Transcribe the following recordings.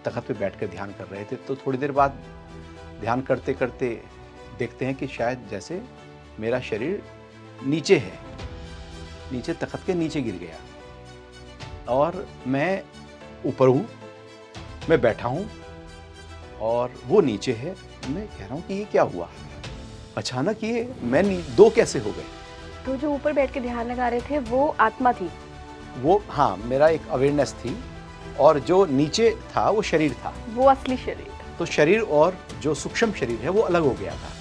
तख़्त पे बैठकर ध्यान कर रहे थे, तो थोड़ी देर बाद ध्यान करते करते देखते हैं कि शायद जैसे मेरा शरीर नीचे है, नीचे तख़्त के नीचे गिर गया और मैं ऊपर हूँ, मैं बैठा हूँ और वो नीचे है। मैं कह रहा हूँ कि ये क्या हुआ, अचानक ये मैं दो कैसे हो गए। तो जो ऊपर बैठ के ध्यान लगा रहे थे वो आत्मा थी? वो हाँ, मेरा एक अवेयरनेस थी और जो नीचे था वो शरीर था, वो असली शरीर था। तो शरीर और जो सूक्ष्म शरीर है वो अलग हो गया था।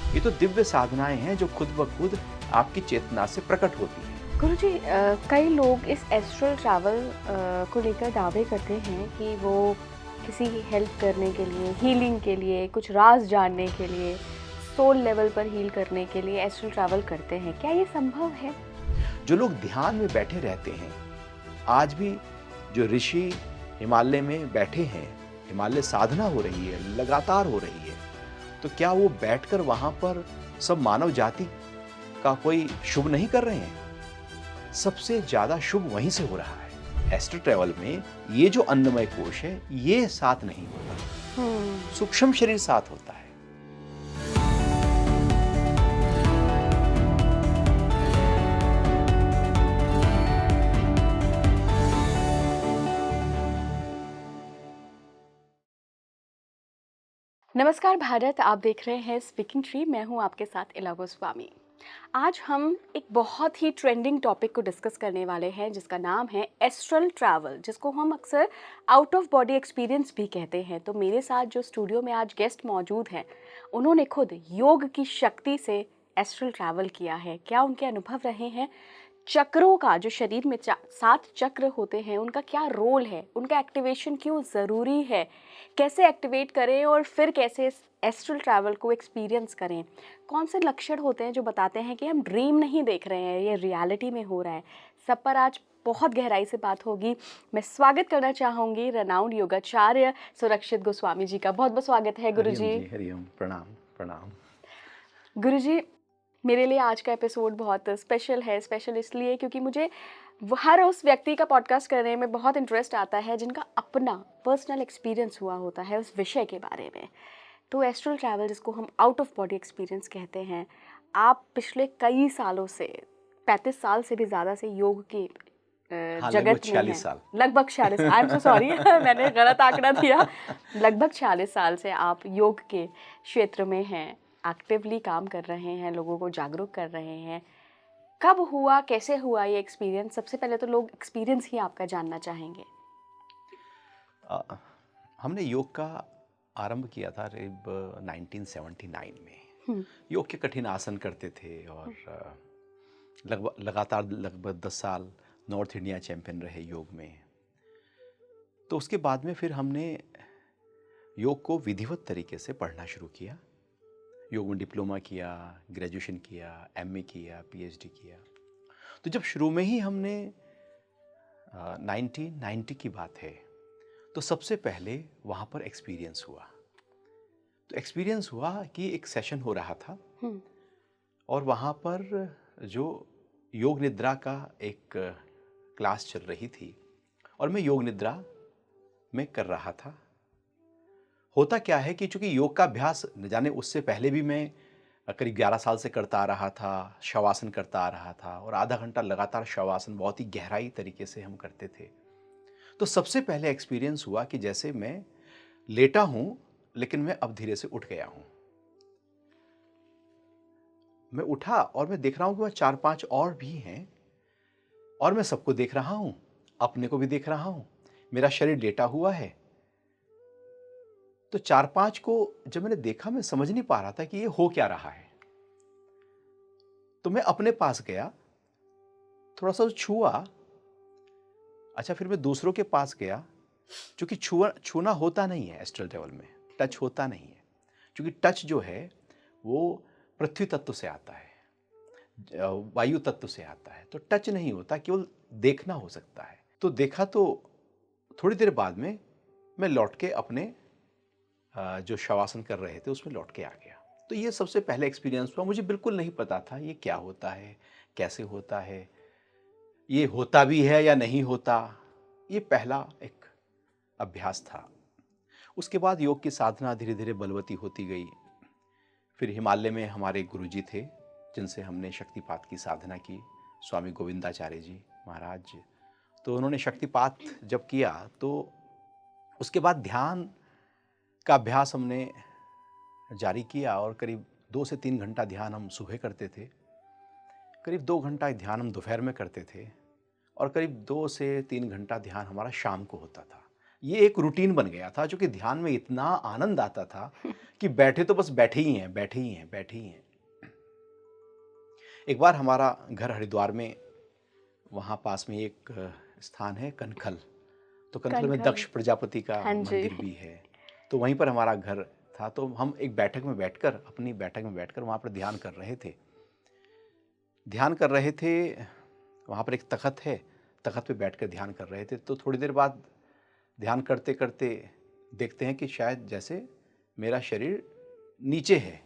ये तो दिव्य साधनाएं हैं जो खुद ब खुद आपकी चेतना से प्रकट होती है। गुरुजी, कई लोग इस एस्ट्रल ट्रैवल को लेकर दावे करते हैं कि वो किसी की हेल्प करने के लिए, हीलिंग के लिए, कुछ राज जानने के लिए, सोल लेवल पर हील करने के लिए एस्ट्रल ट्रैवल करते हैं। क्या ये संभव है? जो लोग ध्यान में बैठे रहते हैं, आज भी जो ऋषि हिमालय में बैठे हैं, हिमालय साधना हो रही है, लगातार हो रही है, तो क्या वो बैठकर वहां पर सब मानव जाति का कोई शुभ नहीं कर रहे हैं? सबसे ज्यादा शुभ वहीं से हो रहा है। एस्ट्रल ट्रैवल में ये जो अन्नमय कोश है, ये साथ नहीं होता, सूक्ष्म शरीर साथ होता है। नमस्कार भारत, आप देख रहे हैं स्पीकिंग ट्री। मैं हूं आपके साथ इला गोस्वामी। आज हम एक बहुत ही ट्रेंडिंग टॉपिक को डिस्कस करने वाले हैं जिसका नाम है एस्ट्रल ट्रैवल, जिसको हम अक्सर आउट ऑफ बॉडी एक्सपीरियंस भी कहते हैं। तो मेरे साथ जो स्टूडियो में आज गेस्ट मौजूद हैं, उन्होंने खुद योग की शक्ति से एस्ट्रल ट्रैवल किया है। क्या उनके अनुभव रहे हैं? चक्रों का, जो शरीर में 7 चक्र होते हैं, उनका क्या रोल है, उनका एक्टिवेशन क्यों ज़रूरी है, कैसे एक्टिवेट करें और फिर कैसे एस्ट्रल ट्रैवल को एक्सपीरियंस करें, कौन से लक्षण होते हैं जो बताते हैं कि हम ड्रीम नहीं देख रहे हैं, ये रियलिटी में हो रहा है, सब पर आज बहुत गहराई से बात होगी। मैं स्वागत करना चाहूँगी रनाउंड योगाचार्य सुरक्षित गोस्वामी जी का। बहुत बहुत स्वागत है गुरु जी। हरिओम, प्रणाम प्रणाम। गुरु जी, मेरे लिए आज का एपिसोड बहुत स्पेशल है। स्पेशल इसलिए क्योंकि मुझे हर उस व्यक्ति का पॉडकास्ट करने में बहुत इंटरेस्ट आता है जिनका अपना पर्सनल एक्सपीरियंस हुआ होता है उस विषय के बारे में। तो एस्ट्रल ट्रैवल, जिसको हम आउट ऑफ बॉडी एक्सपीरियंस कहते हैं, आप पिछले कई सालों से, 35 साल से भी ज़्यादा से योग की जगत में हैं। लगभग 46। आई एम सो सॉरी, मैंने गलत आंकड़ा दिया। लगभग 46 साल से आप योग के क्षेत्र में हैं, एक्टिवली काम कर रहे हैं, लोगों को जागरूक कर रहे हैं। कब हुआ, कैसे हुआ ये एक्सपीरियंस? सबसे पहले तो लोग एक्सपीरियंस ही आपका जानना चाहेंगे। हमने योग का आरंभ किया था करीब 1979 में। योग के कठिन आसन करते थे और लगातार लगभग 10 साल नॉर्थ इंडिया चैंपियन रहे योग में। तो उसके बाद में फिर हमने योग को विधिवत तरीके से पढ़ना शुरू किया। योग में डिप्लोमा किया, ग्रेजुएशन किया, एमए किया, पीएचडी किया। तो जब शुरू में ही हमने 1990 की बात है, तो सबसे पहले वहाँ पर एक्सपीरियंस हुआ। तो एक्सपीरियंस हुआ कि एक सेशन हो रहा था और वहाँ पर जो योग निद्रा का एक क्लास चल रही थी और मैं योग निद्रा में कर रहा था। होता क्या है कि चूंकि योग का अभ्यास न जाने उससे पहले भी मैं करीब 11 साल से करता आ रहा था, शवासन करता आ रहा था और आधा घंटा लगातार शवासन बहुत ही गहराई तरीके से हम करते थे। तो सबसे पहले एक्सपीरियंस हुआ कि जैसे मैं लेटा हूं लेकिन मैं अब धीरे से उठ गया हूं। मैं उठा और मैं देख रहा हूं कि वह 4-5 और भी हैं और मैं सबको देख रहा हूं, अपने को भी देख रहा हूं, मेरा शरीर लेटा हुआ है। तो 4-5 को जब मैंने देखा, मैं समझ नहीं पा रहा था कि ये हो क्या रहा है। तो मैं अपने पास गया, थोड़ा सा छुआ। अच्छा, फिर मैं दूसरों के पास गया, क्योंकि छूना होता नहीं है एस्ट्रल ट्रैवल में, टच होता नहीं है। क्योंकि टच जो है वो पृथ्वी तत्व से आता है, वायु तत्व से आता है, तो टच नहीं होता, केवल देखना हो सकता है। तो देखा तो थोड़ी देर बाद में मैं लौट के अपने जो शवासन कर रहे थे उसमें लौट के आ गया। तो ये सबसे पहले एक्सपीरियंस हुआ। मुझे बिल्कुल नहीं पता था ये क्या होता है, कैसे होता है, ये होता भी है या नहीं होता। ये पहला एक अभ्यास था। उसके बाद योग की साधना धीरे धीरे बलवती होती गई। फिर हिमालय में हमारे गुरुजी थे जिनसे हमने शक्तिपात की साधना की, स्वामी गोविंदाचार्य जी महाराज। तो उन्होंने शक्तिपात जब किया तो उसके बाद ध्यान का अभ्यास हमने जारी किया और करीब 2 से 3 घंटा ध्यान हम सुबह करते थे, करीब 2 घंटा ध्यान हम दोपहर में करते थे और करीब 2 से 3 घंटा ध्यान हमारा शाम को होता था। ये एक रूटीन बन गया था, जो कि ध्यान में इतना आनंद आता था कि बैठे तो बस बैठे ही हैं, बैठे ही हैं, बैठे ही हैं। एक बार हमारा घर हरिद्वार में, वहाँ पास में एक स्थान है कनखल, तो कनखल में कनखल। दक्ष प्रजापति का हाँ जी। मंदिर भी है। तो वहीं पर हमारा घर था। तो हम एक बैठक में बैठकर, अपनी बैठक में बैठकर वहाँ पर ध्यान कर रहे थे। वहाँ पर एक तख़्त है, तख़्त पे बैठकर ध्यान कर रहे थे। तो थोड़ी देर बाद ध्यान करते करते देखते हैं कि शायद जैसे मेरा शरीर नीचे है,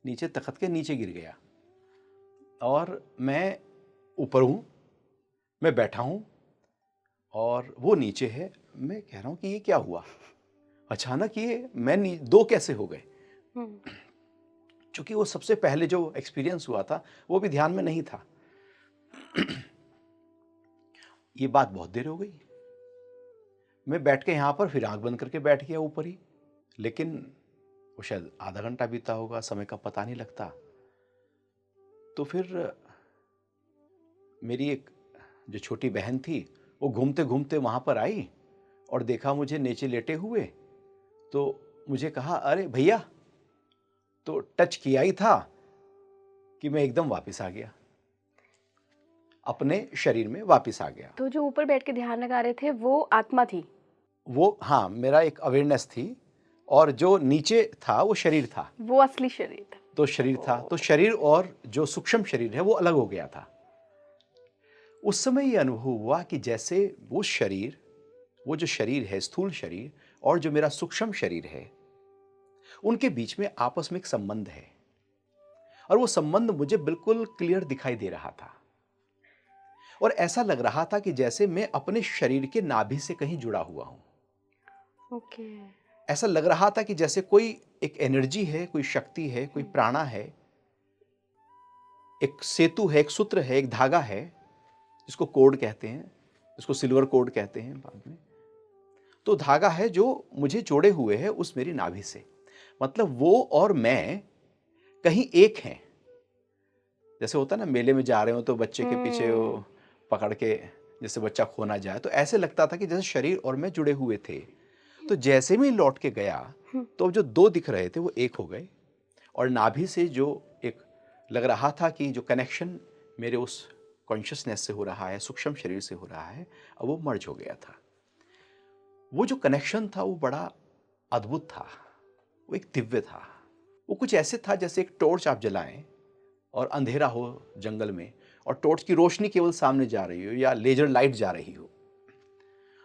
नीचे तख़्त के नीचे गिर गया और मैं ऊपर हूँ, मैं बैठा हूँ और वो नीचे है। मैं कह रहा हूँ कि ये क्या हुआ, अचानक ये मैं दो कैसे हो गए। चूंकि वो सबसे पहले जो एक्सपीरियंस हुआ था वो भी ध्यान में नहीं था। ये बात बहुत देर हो गई, मैं बैठ के यहाँ पर फिर आंख बंद करके बैठ गया ऊपर ही, लेकिन वो शायद आधा घंटा बीता होगा, समय का पता नहीं लगता। तो फिर मेरी एक जो छोटी बहन थी वो घूमते घूमते वहाँ पर आई और देखा मुझे नीचे लेटे हुए, तो मुझे कहा अरे भैया, तो टच किया ही था कि मैं एकदम वापस आ गया, अपने शरीर में वापस आ गया। तो जो ऊपर बैठ के ध्यान लगा रहे थे वो आत्मा थी? वो, हाँ, मेरा एक अवेयरनेस थी और जो नीचे था वो शरीर था। वो असली शरीर था। तो शरीर था, तो शरीर और जो सूक्ष्म शरीर है वो अलग हो गया था। उस समय ये अनुभव हुआ कि जैसे वो शरीर, वो जो शरीर है स्थूल शरीर और जो मेरा सूक्ष्म शरीर है, उनके बीच में आपस में एक संबंध है और वो संबंध मुझे बिल्कुल क्लियर दिखाई दे रहा था और ऐसा लग रहा था कि जैसे मैं अपने शरीर के नाभि से कहीं जुड़ा हुआ हूं। ओके। ऐसा लग रहा था कि जैसे कोई एक एनर्जी है, कोई शक्ति है, कोई प्राणा है, एक सेतु है, एक सूत्र है, एक धागा है, जिसको कोड कहते हैं, जिसको सिल्वर कोड कहते हैं बाद में। तो धागा है जो मुझे जोड़े हुए है उस मेरी नाभि से। मतलब वो और मैं कहीं एक हैं। जैसे होता ना, मेले में जा रहे हो तो बच्चे के पीछे वो पकड़ के जैसे बच्चा खो ना जाए, तो ऐसे लगता था कि जैसे शरीर और मैं जुड़े हुए थे। तो जैसे मैं लौट के गया तो जो दो दिख रहे थे वो एक हो गए और नाभि से जो एक लग रहा था कि जो कनेक्शन मेरे उस कॉन्शियसनेस से हो रहा है, सूक्ष्म शरीर से हो रहा है, अब वो मर्ज हो गया था। वो जो कनेक्शन था वो बड़ा अद्भुत था, वो एक दिव्य था। वो कुछ ऐसे था जैसे एक टॉर्च आप जलाएं और अंधेरा हो जंगल में और टॉर्च की रोशनी केवल सामने जा रही हो या लेजर लाइट जा रही हो।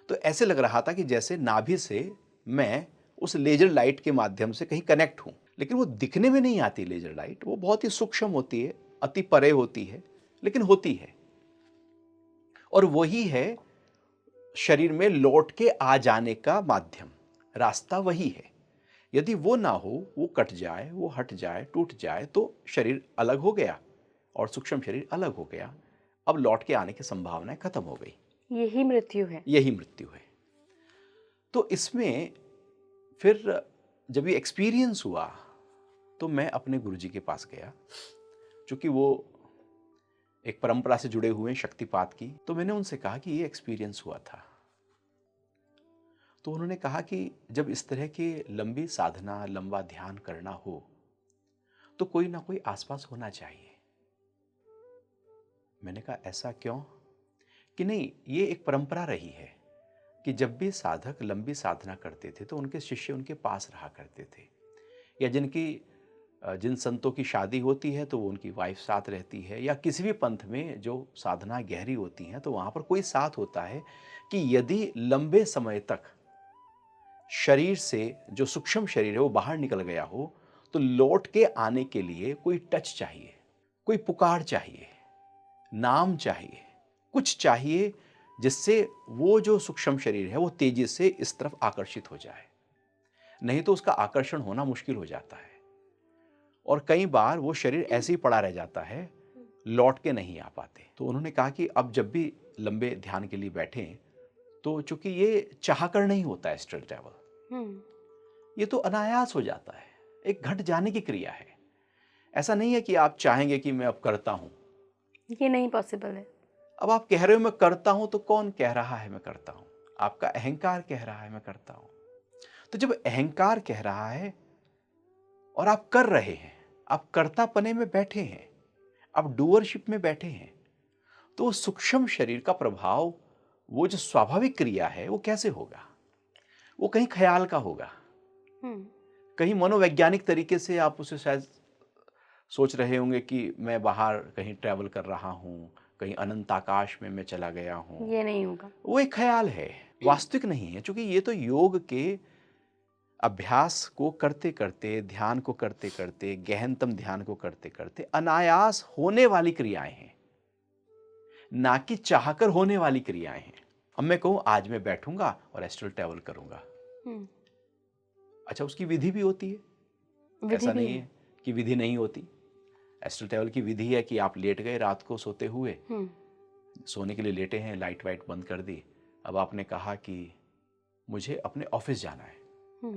तो ऐसे लग रहा था कि जैसे नाभि से मैं उस लेजर लाइट के माध्यम से कहीं कनेक्ट हूं, लेकिन वो दिखने में नहीं आती लेजर लाइट, वो बहुत ही सूक्ष्म होती है, अति परे होती है, लेकिन होती है। और वही है शरीर में लौट के आ जाने का माध्यम, रास्ता वही है। यदि वो ना हो, वो कट जाए, वो हट जाए, टूट जाए, तो शरीर अलग हो गया और सूक्ष्म शरीर अलग हो गया। अब लौट के आने की संभावनाएं खत्म हो गई। यही मृत्यु है। यही मृत्यु है। तो इसमें फिर जब ये एक्सपीरियंस हुआ तो मैं अपने गुरुजी के पास गया, क्योंकि वो एक परंपरा से जुड़े हुए हैं शक्तिपात की। तो मैंने उनसे कहा कि ये एक्सपीरियंस हुआ था। तो उन्होंने कहा कि जब इस तरह की लंबी साधना, लंबा ध्यान करना हो तो कोई ना कोई आसपास होना चाहिए। मैंने कहा ऐसा क्यों? कि नहीं, ये एक परंपरा रही है कि जब भी साधक लंबी साधना करते थे तो उनके शिष्य उनके पास रहा करते थे, या जिन संतों की शादी होती है तो वो उनकी वाइफ साथ रहती है, या किसी भी पंथ में जो साधना गहरी होती है तो वहाँ पर कोई साथ होता है कि यदि लंबे समय तक शरीर से जो सूक्ष्म शरीर है वो बाहर निकल गया हो तो लौट के आने के लिए कोई टच चाहिए, कोई पुकार चाहिए, नाम चाहिए, कुछ चाहिए जिससे वो जो सूक्ष्म शरीर है वो तेजी से इस तरफ आकर्षित हो जाए। नहीं तो उसका आकर्षण होना मुश्किल हो जाता है और कई बार वो शरीर ऐसे ही पड़ा रह जाता है, लौट के नहीं आ पाते। तो उन्होंने कहा कि अब जब भी लंबे ध्यान के लिए बैठें तो चूंकि ये चाहकर नहीं होता एस्ट्रल ट्रैवल, हम्म। ये तो अनायास हो जाता है, एक घट जाने की क्रिया है। ऐसा नहीं है कि आप चाहेंगे कि मैं अब करता हूं। ये नहीं पॉसिबल है। अब आप कह रहे हो मैं करता हूं, तो कौन कह रहा है मैं करता हूं? आपका अहंकार कह रहा है मैं करता हूं। तो जब अहंकार कह रहा है और आप कर रहे हैं, आप कर्तापने में बैठे हैं, आप डूअरशिप में बैठे हैं, तो उस सूक्ष्म शरीर का प्रभाव, वो जो स्वाभाविक क्रिया है, वो कैसे होगा? वो कहीं ख्याल का होगा, हम्म। कहीं मनोवैज्ञानिक तरीके से आप उसे शायद सोच रहे होंगे कि मैं बाहर कहीं ट्रैवल कर रहा हूं, कहीं अनंत आकाश में मैं चला गया हूं। ये नहीं होगा। वो एक ख्याल है, वास्तविक नहीं है, क्योंकि ये तो योग के अभ्यास को करते करते, ध्यान को करते करते, गहनतम ध्यान को करते करते अनायास होने वाली क्रियाएं हैं, ना कि चाहकर होने वाली क्रियाएं हैं। अब मैं कहूं आज मैं बैठूंगा और एस्ट्रल ट्रैवल करूंगा, हम्म। अच्छा उसकी विधि भी होती है, विधि ऐसा भी नहीं है। है कि विधि नहीं होती। एस्ट्रल ट्रैवल की विधि है कि आप लेट गए रात को सोते हुए, हम्म। सोने के लिए लेटे हैं, लाइट वाइट बंद कर दी, अब आपने कहा कि मुझे अपने ऑफिस जाना है,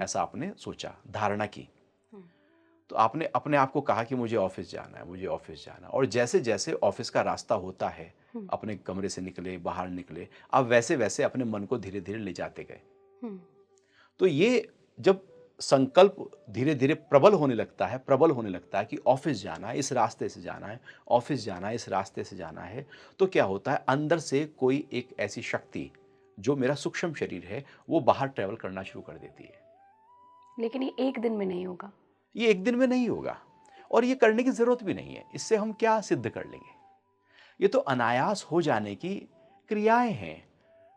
ऐसा आपने सोचा, धारणा की, तो आपने अपने आप को कहा कि मुझे ऑफिस जाना है, मुझे ऑफिस जाना है। और जैसे जैसे ऑफिस का रास्ता होता है, अपने कमरे से निकले, बाहर निकले, आप वैसे वैसे अपने मन को धीरे धीरे ले जाते गए। तो ये जब संकल्प धीरे धीरे प्रबल होने लगता है, प्रबल होने लगता है कि ऑफिस जाना है, इस रास्ते से जाना है, ऑफिस जाना है, इस रास्ते से जाना है, तो क्या होता है, अंदर से कोई एक ऐसी शक्ति जो मेरा सूक्ष्म शरीर है, वो बाहर ट्रैवल करना शुरू कर देती है। लेकिन ये एक दिन में नहीं होगा। ये एक दिन में नहीं होगा और ये करने की जरूरत भी नहीं है। इससे हम क्या सिद्ध कर लेंगे? ये तो अनायास हो जाने की क्रियाएं हैं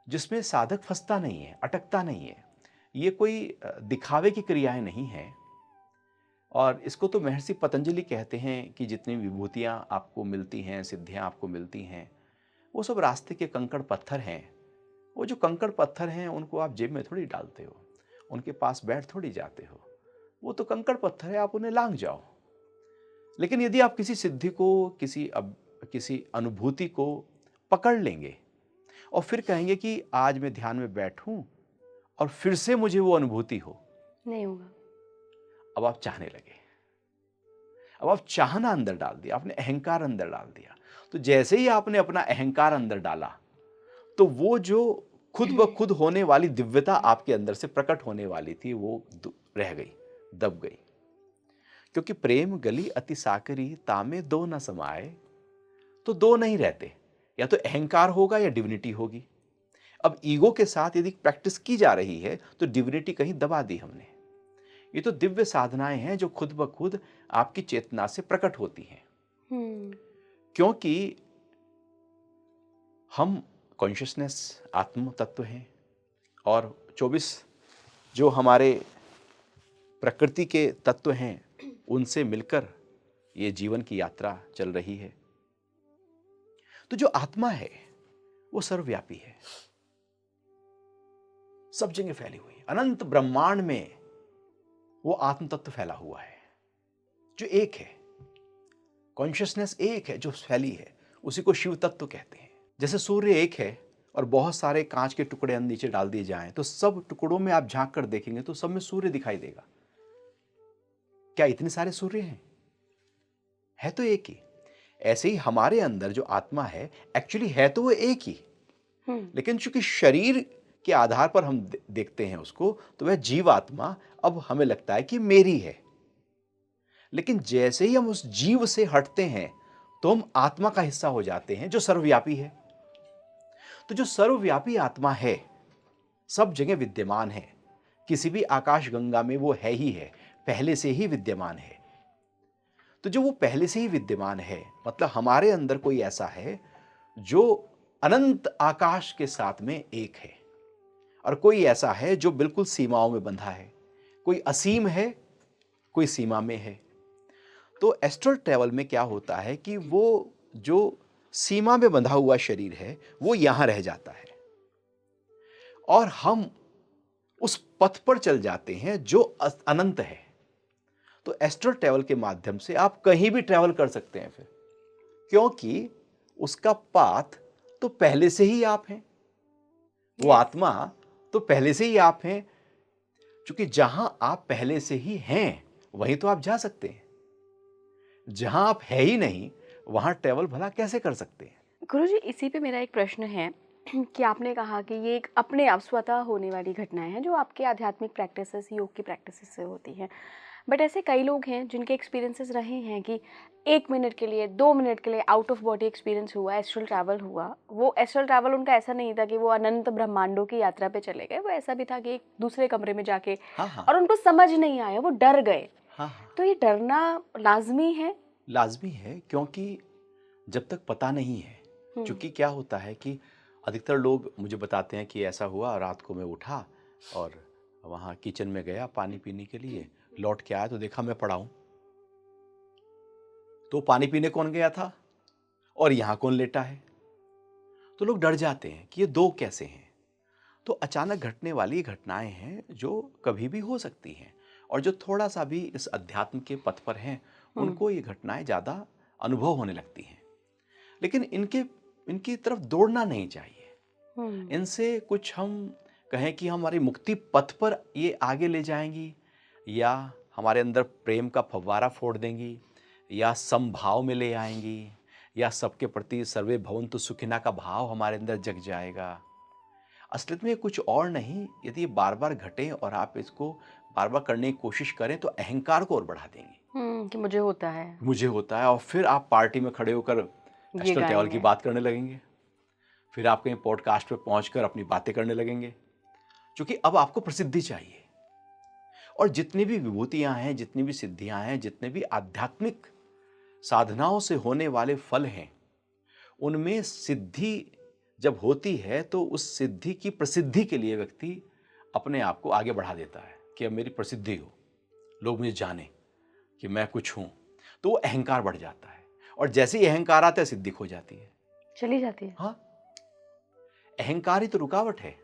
जिसमें साधक फंसता नहीं है, अटकता नहीं है। ये कोई दिखावे की क्रियाएं नहीं हैं। और इसको तो महर्षि पतंजलि कहते हैं कि जितनी विभूतियां आपको मिलती हैं, सिद्धियां आपको मिलती हैं, वो सब रास्ते के कंकड़ पत्थर हैं। वो जो कंकड़ पत्थर हैं उनको आप जेब में थोड़ी डालते हो, उनके पास बैठ थोड़ी जाते हो, वो तो कंकड़ पत्थर है, आप उन्हें लांघ जाओ। लेकिन यदि आप किसी सिद्धि को, किसी अनुभूति को पकड़ लेंगे और फिर कहेंगे कि आज मैं ध्यान में बैठूं और फिर से मुझे वो अनुभूति हो, नहीं होगा। अब आप चाहने लगे, अब आप चाहना अंदर डाल दिया, आपने अहंकार अंदर डाल दिया। तो जैसे ही आपने अपना अहंकार अंदर डाला, तो वो जो खुद ब खुद होने वाली दिव्यता आपके अंदर से प्रकट होने वाली थी, वो रह गई, दब गई। क्योंकि प्रेम गली अति साकरी, तामे दो न समाए। तो दो नहीं रहते, या तो अहंकार होगा या डिविनिटी होगी। अब ईगो के साथ यदि प्रैक्टिस की जा रही है तो डिविनिटी कहीं दबा दी हमने। ये तो दिव्य साधनाएं हैं जो खुद ब खुद आपकी चेतना से प्रकट होती हैं। क्योंकि हम कॉन्शियसनेस, आत्म तत्व हैं, और 24 जो हमारे प्रकृति के तत्व हैं, उनसे मिलकर ये जीवन की यात्रा चल रही है। तो जो आत्मा है वो सर्वव्यापी है, सब जगह फैली हुई है। अनंत ब्रह्मांड में वो आत्म तत्व फैला हुआ है जो एक है। कॉन्शियसनेस एक है जो फैली है, उसी को शिव तत्व कहते हैं। जैसे सूर्य एक है और बहुत सारे कांच के टुकड़े नीचे डाल दिए जाएं, तो सब टुकड़ों में आप झांक कर देखेंगे तो सब में सूर्य दिखाई देगा। क्या इतने सारे सूर्य हैं? है तो एक ही। ऐसे ही हमारे अंदर जो आत्मा है, एक्चुअली है तो वो एक ही, लेकिन चूंकि शरीर के आधार पर हम देखते हैं उसको, तो वह जीवात्मा अब हमें लगता है कि मेरी है। लेकिन जैसे ही हम उस जीव से हटते हैं तो हम आत्मा का हिस्सा हो जाते हैं जो सर्वव्यापी है। तो जो सर्वव्यापी आत्मा है, सब जगह विद्यमान है, किसी भी आकाश गंगा में वो है ही है, पहले से ही विद्यमान है। तो जो वो पहले से ही विद्यमान है, मतलब हमारे अंदर कोई ऐसा है जो अनंत आकाश के साथ में एक है, और कोई ऐसा है जो बिल्कुल सीमाओं में बंधा है। कोई असीम है, कोई सीमा में है। तो एस्ट्रल ट्रैवल में क्या होता है कि वो जो सीमा में बंधा हुआ शरीर है वो यहां रह जाता है, और हम उस पथ पर चल जाते हैं जो अनंत है। तो एस्ट्रल ट्रैवल के माध्यम से आप कहीं भी ट्रैवल कर सकते हैं फिर, क्योंकि उसका पाथ तो पहले से ही आप हैं, वो Yes. आत्मा तो पहले से ही आप हैं। क्योंकि जहां आप पहले से ही हैं वहीं तो आप जा सकते हैं, जहां आप है ही नहीं वहां ट्रैवल भला कैसे कर सकते हैं? गुरुजी, इसी पे मेरा एक प्रश्न है कि आपने कहा कि ये एक अपने आप स्वतः होने वाली घटनाएं हैं जो आपके आध्यात्मिक प्रैक्टिसेस, योग की प्रैक्टिसेस से होती हैं। बट ऐसे कई लोग हैं जिनके एक्सपीरियंसेस रहे हैं कि 1 मिनट के लिए, 2 मिनट के लिए आउट ऑफ बॉडी एक्सपीरियंस हुआ, एस्ट्रल ट्रैवल हुआ। वो एस्ट्रल ट्रैवल उनका ऐसा नहीं था कि वो अनंत ब्रह्मांडों की यात्रा पे चले गए, वो ऐसा भी था कि एक दूसरे कमरे में जाके हाँ हाँ और उनको समझ नहीं आया, वो डर गए। हाँ हाँ, तो ये डरना लाजमी है? लाजमी है, क्योंकि जब तक पता नहीं है। क्योंकि क्या होता है कि अधिकतर लोग मुझे बताते हैं कि ऐसा हुआ, रात को मैं उठा और वहाँ किचन में गया पानी पीने के लिए, लौट के आया तो देखा मैं पड़ा हूँ। तो पानी पीने कौन गया था और यहाँ कौन लेटा है? तो लोग डर जाते हैं कि ये दो कैसे हैं। तो अचानक घटने वाली घटनाएं हैं जो कभी भी हो सकती हैं, और जो थोड़ा सा भी इस अध्यात्म के पथ पर हैं उनको ये घटनाएं ज़्यादा अनुभव होने लगती हैं। लेकिन इनकी तरफ दौड़ना नहीं चाहिए। इनसे कुछ हम कहें कि हमारी मुक्ति पथ पर ये आगे ले जाएंगी, या हमारे अंदर प्रेम का फव्वारा फोड़ देंगी, या समभाव में ले आएंगी, या सबके प्रति सर्वे भवन्तु सुखिना का भाव हमारे अंदर जग जाएगा। असलियत में ये कुछ और नहीं, यदि ये बार बार घटे और आप इसको बार बार करने की कोशिश करें तो अहंकार को और बढ़ा देंगी। कि मुझे होता है, मुझे होता है, और फिर आप पार्टी में खड़े होकर ये एस्ट्रल ट्रैवल की गाएंगे। बात करने लगेंगे। फिर आप कहीं पॉडकास्ट पे पहुंचकर अपनी बातें करने लगेंगे, क्योंकि अब आपको प्रसिद्धि चाहिए। और जितनी भी विभूतियां हैं, जितनी भी सिद्धियां हैं, जितने भी आध्यात्मिक साधनाओं से होने वाले फल हैं, उनमें सिद्धि जब होती है तो उस सिद्धि की प्रसिद्धि के लिए व्यक्ति अपने आप को आगे बढ़ा देता है कि अब मेरी प्रसिद्धि हो, लोग मुझे जाने कि मैं कुछ हूं। तो वो अहंकार बढ़ जाता है, और जैसे ही अहंकार आता है सिद्धि खो जाती है। चली जाती है। हाँ, अहंकार ही तो रुकावट है।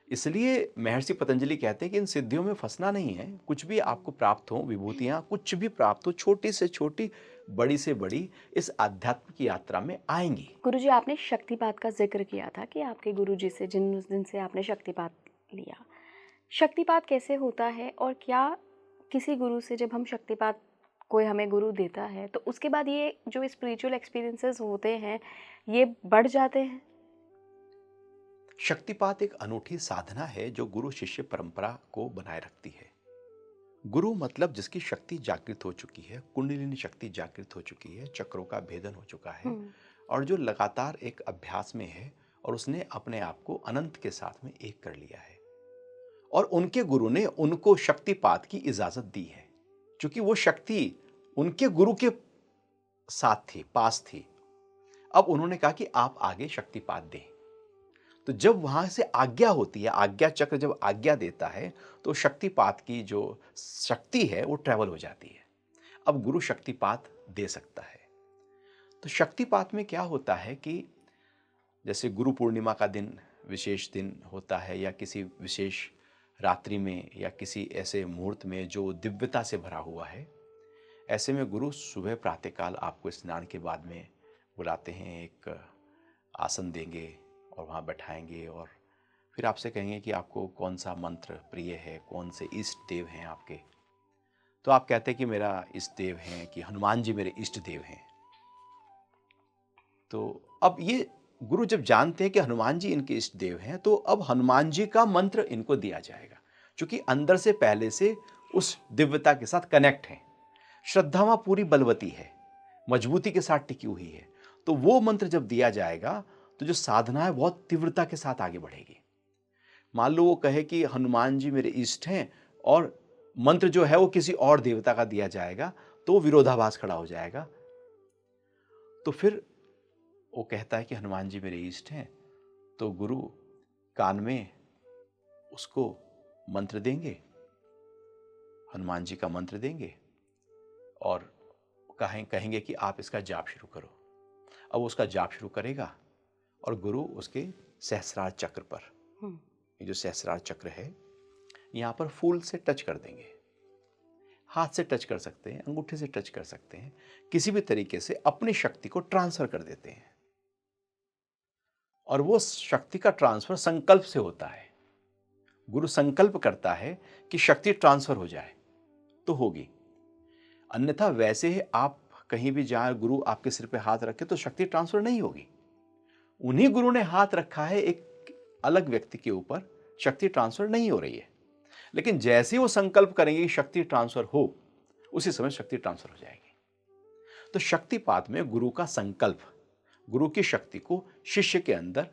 इसलिए महर्षि पतंजलि कहते हैं कि इन सिद्धियों में फंसना नहीं है। कुछ भी आपको प्राप्त हो, विभूतियां कुछ भी प्राप्त हो, छोटी से छोटी, बड़ी से बड़ी, इस आध्यात्म की यात्रा में आएंगी। गुरुजी, आपने शक्तिपात का जिक्र किया था कि आपके गुरुजी से जिन दिन से आपने शक्तिपात लिया, शक्तिपात कैसे होता है और क्या किसी गुरु से जब हम शक्तिपात, कोई हमें गुरु देता है तो उसके बाद ये जो स्पिरिचुअल एक्सपीरियंसेस होते हैं ये बढ़ जाते हैं? शक्तिपात एक अनूठी साधना है जो गुरु शिष्य परंपरा को बनाए रखती है। गुरु मतलब जिसकी शक्ति जागृत हो चुकी है, कुंडलिनी शक्ति जागृत हो चुकी है, चक्रों का भेदन हो चुका है, और जो लगातार एक अभ्यास में है और उसने अपने आप को अनंत के साथ में एक कर लिया है। और उनके गुरु ने उनको शक्तिपात की इजाजत दी है, क्योंकि वो शक्ति उनके गुरु के साथ थी, पास थी। अब उन्होंने कहा कि आप आगे शक्तिपात दें। तो जब वहां से आज्ञा होती है, आज्ञा चक्र जब आज्ञा देता है, तो शक्तिपात की जो शक्ति है वो ट्रेवल हो जाती है। अब गुरु शक्तिपात दे सकता है। तो शक्तिपात में क्या होता है कि जैसे गुरु पूर्णिमा का दिन विशेष दिन होता है, या किसी विशेष रात्रि में, या किसी ऐसे मुहूर्त में जो दिव्यता से भरा हुआ है, ऐसे में गुरु सुबह प्रातःकाल आपको स्नान के बाद में बुलाते हैं, एक आसन देंगे और वहाँ बैठाएंगे, और फिर आपसे कहेंगे कि आपको कौन सा मंत्र प्रिय है, कौन से इष्ट देव हैं आपके। तो आप कहते हैं कि मेरा इष्ट देव हैं, कि हनुमान जी मेरे इष्ट देव हैं। तो अब ये गुरु जब जानते हैं कि हनुमान जी इनके इष्ट देव हैं, तो अब हनुमान जी का मंत्र इनको दिया जाएगा, क्योंकि अंदर से पहले से उस दिव्यता के साथ कनेक्ट हैं। श्रद्धा वहाँ पूरी बलवती है, मजबूती के साथ टिकी हुई है। तो वो मंत्र जब दिया जाएगा तो जो साधना है बहुत तीव्रता के साथ आगे बढ़ेगी। मान लो वो कहे कि हनुमान जी मेरे इष्ट हैं, और मंत्र जो है वो किसी और देवता का दिया जाएगा, तो विरोधाभास खड़ा हो जाएगा। तो फिर वो कहता है कि हनुमान जी मेरे इष्ट हैं, तो गुरु कान में उसको मंत्र देंगे, हनुमान जी का मंत्र देंगे, और कहेंगे कि आप इसका जाप शुरू करो। अब उसका जाप शुरू करेगा, और गुरु उसके सहस्रार चक्र पर, ये जो सहस्रार चक्र है, यहाँ पर फूल से टच कर देंगे, हाथ से टच कर सकते हैं, अंगूठे से टच कर सकते हैं, किसी भी तरीके से अपनी शक्ति को ट्रांसफर कर देते हैं। और वो शक्ति का ट्रांसफर संकल्प से होता है। गुरु संकल्प करता है कि शक्ति ट्रांसफर हो जाए तो होगी, अन्यथा वैसे ही आप कहीं भी जाए, गुरु आपके सिर पे हाथ रखे तो शक्ति ट्रांसफर नहीं होगी। उन्हीं गुरु ने हाथ रखा है एक अलग व्यक्ति के ऊपर, शक्ति ट्रांसफर नहीं हो रही है, लेकिन जैसे ही वो संकल्प करेंगे कि शक्ति ट्रांसफर हो, उसी समय शक्ति ट्रांसफर हो जाएगी। तो शक्तिपात में गुरु का संकल्प गुरु की शक्ति को शिष्य के अंदर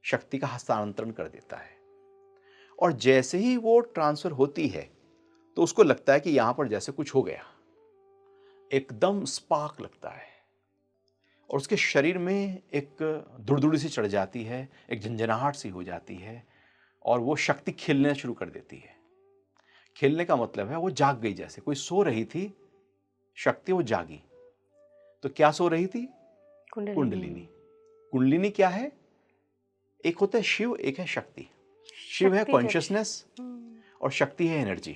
शक्ति का हस्तांतरण कर देता है, और जैसे ही वो ट्रांसफर होती है तो उसको लगता है कि यहां पर जैसे कुछ हो गया, एकदम स्पार्क लगता है और उसके शरीर में एक धुड़धुड़ी सी चढ़ जाती है, एक झंझनाहट सी हो जाती है और वो शक्ति खेलना शुरू कर देती है। खेलने का मतलब है वो जाग गई, जैसे कोई सो रही थी शक्ति, वो जागी। तो क्या सो रही थी? कुंडलिनी। कुंडलिनी क्या है? एक होता है शिव, एक है शक्ति। शिव है कॉन्शियसनेस और शक्ति है एनर्जी।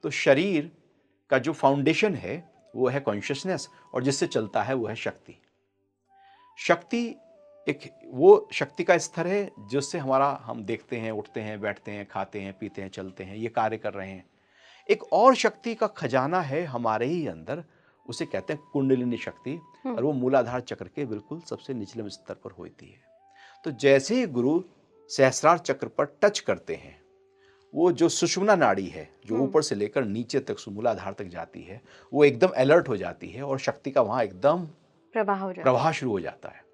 तो शरीर का जो फाउंडेशन है वो है कॉन्शियसनेस और जिससे चलता है वो है शक्ति। शक्ति एक वो शक्ति का स्तर है जिससे हम देखते हैं, उठते हैं, बैठते हैं, खाते हैं, पीते हैं, चलते हैं, ये कार्य कर रहे हैं। एक और शक्ति का खजाना है हमारे ही अंदर, उसे कहते हैं कुंडलिनी शक्ति, और वो मूलाधार चक्र के बिल्कुल सबसे निचले स्तर पर होती है। तो जैसे ही गुरु सहस्रार चक्र पर टच करते हैं, वो जो सुषुम्ना नाड़ी है जो ऊपर से लेकर नीचे तक मूलाधार तक जाती है, वो एकदम अलर्ट हो जाती है और शक्ति का वहां एकदम प्रवाह शुरू हो जाता है।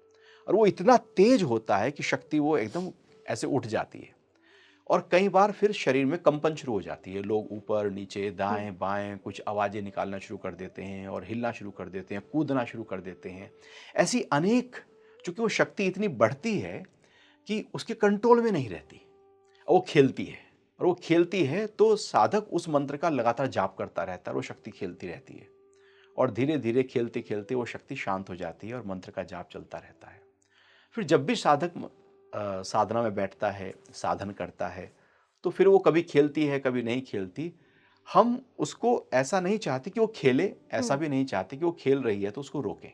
और वो इतना तेज होता है कि शक्ति वो एकदम ऐसे उठ जाती है और कई बार फिर शरीर में कंपन शुरू हो जाती है। लोग ऊपर नीचे दाएं बाएं कुछ आवाजें निकालना शुरू कर देते हैं और हिलना शुरू कर देते हैं, कूदना शुरू कर देते हैं। ऐसी अनेक, चूंकि वो शक्ति इतनी बढ़ती है कि उसके कंट्रोल में नहीं रहती, वो खेलती है। और वो खेलती है तो साधक उस मंत्र का लगातार जाप करता रहता है, वो शक्ति खेलती रहती है और धीरे धीरे खेलते खेलते वो शक्ति शांत हो जाती है और मंत्र का जाप चलता रहता है। फिर जब भी साधक साधना में बैठता है, साधन करता है, तो फिर वो कभी खेलती है कभी नहीं खेलती। हम उसको ऐसा नहीं चाहते कि वो खेले, ऐसा भी नहीं चाहते कि वो खेल रही है तो उसको रोकें।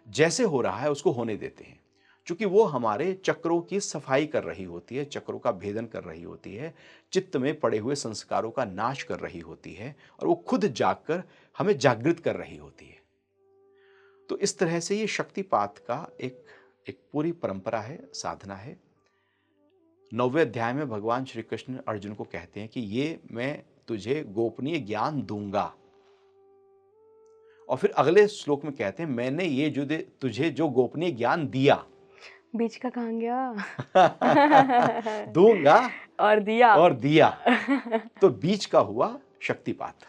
जैसे हो रहा है उसको होने देते हैं, क्योंकि वो हमारे चक्रों की सफाई कर रही होती है, चक्रों का भेदन कर रही होती है, चित्त में पड़े हुए संस्कारों का नाश कर रही होती है और वो खुद जागकर हमें जागृत कर रही होती है। तो इस तरह से ये शक्तिपात का एक पूरी परंपरा है, साधना है। 9वें अध्याय में भगवान श्री कृष्ण अर्जुन को कहते हैं कि ये मैं तुझे गोपनीय ज्ञान दूंगा, और फिर अगले श्लोक में कहते हैं मैंने ये जो तुझे जो गोपनीय ज्ञान दिया, बीच का कहाँ गया दूंगा और दिया तो बीच का हुआ शक्तिपात।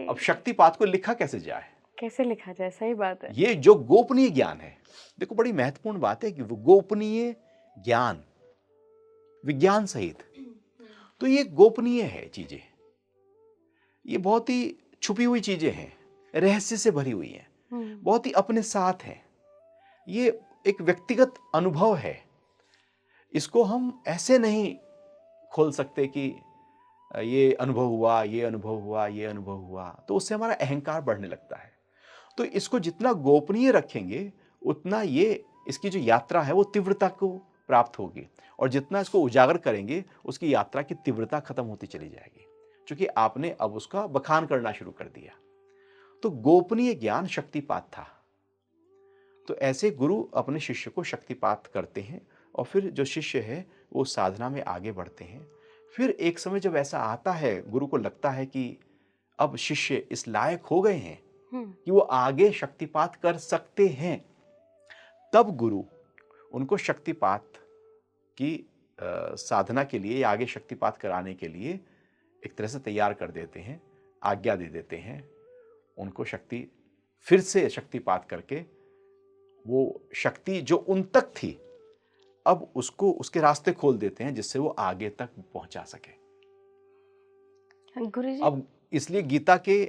अब शक्तिपात को लिखा कैसे जाए? कैसे लिखा जाए? सही बात है। ये जो गोपनीय ज्ञान है, देखो बड़ी महत्वपूर्ण बात है कि वो गोपनीय ज्ञान विज्ञान सहित, तो ये गोपनीय है चीजें, ये बहुत ही छुपी हुई चीजें हैं, रहस्य से भरी हुई हैं, बहुत ही अपने साथ हैं। ये एक व्यक्तिगत अनुभव है, इसको हम ऐसे नहीं खोल सकते कि ये अनुभव हुआ, ये अनुभव हुआ, ये अनुभव हुआ, तो उससे हमारा अहंकार बढ़ने लगता है। तो इसको जितना गोपनीय रखेंगे उतना ये इसकी जो यात्रा है वो तीव्रता को प्राप्त होगी, और जितना इसको उजागर करेंगे उसकी यात्रा की तीव्रता खत्म होती चली जाएगी, क्योंकि आपने अब उसका बखान करना शुरू कर दिया। तो गोपनीय ज्ञान शक्तिपात था। तो ऐसे गुरु अपने शिष्य को शक्तिपात करते हैं और फिर जो शिष्य है वो साधना में आगे बढ़ते हैं। फिर एक समय जब ऐसा आता है, गुरु को लगता है कि अब शिष्य इस लायक हो गए हैं कि वो आगे शक्तिपात कर सकते हैं, तब गुरु उनको शक्तिपात की साधना के लिए या आगे शक्तिपात कराने के लिए एक तरह से तैयार कर देते हैं, आज्ञा दे देते हैं उनको। शक्ति फिर से शक्तिपात करके वो शक्ति जो उन तक थी अब उसको उसके रास्ते खोल देते हैं जिससे वो आगे तक पहुंचा सके। गुरुजी, अब इसलिए गीता के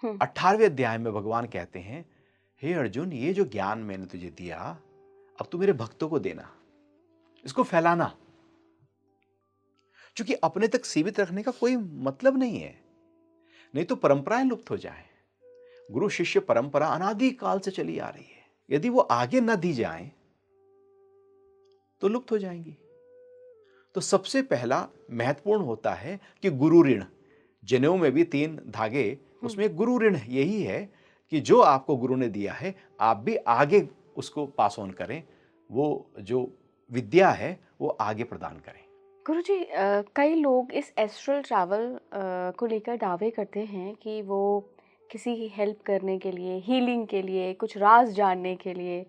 18वें अध्याय में भगवान कहते हैं, हे अर्जुन, ये जो ज्ञान मैंने तुझे दिया अब तू मेरे भक्तों को देना, इसको फैलाना। क्योंकि अपने तक सीमित रखने का कोई मतलब नहीं है, नहीं तो परंपराएं लुप्त हो जाएं। गुरु शिष्य परंपरा अनादि काल से चली आ रही है, यदि वो आगे न दी जाए तो लुप्त हो जाएंगी। तो सबसे पहला महत्वपूर्ण होता है कि गुरु ऋण, जनेऊ में भी 3 धागे, उसमें गुरु ऋण यही है कि जो आपको गुरु ने दिया है आप भी आगे उसको पास ऑन करें, वो जो विद्या है वो आगे प्रदान करें। गुरुजी, कई लोग इस एस्ट्रल ट्रैवल को लेकर दावे करते हैं कि वो किसी की हेल्प करने के लिए, हीलिंग के लिए, कुछ राज जानने के लिए,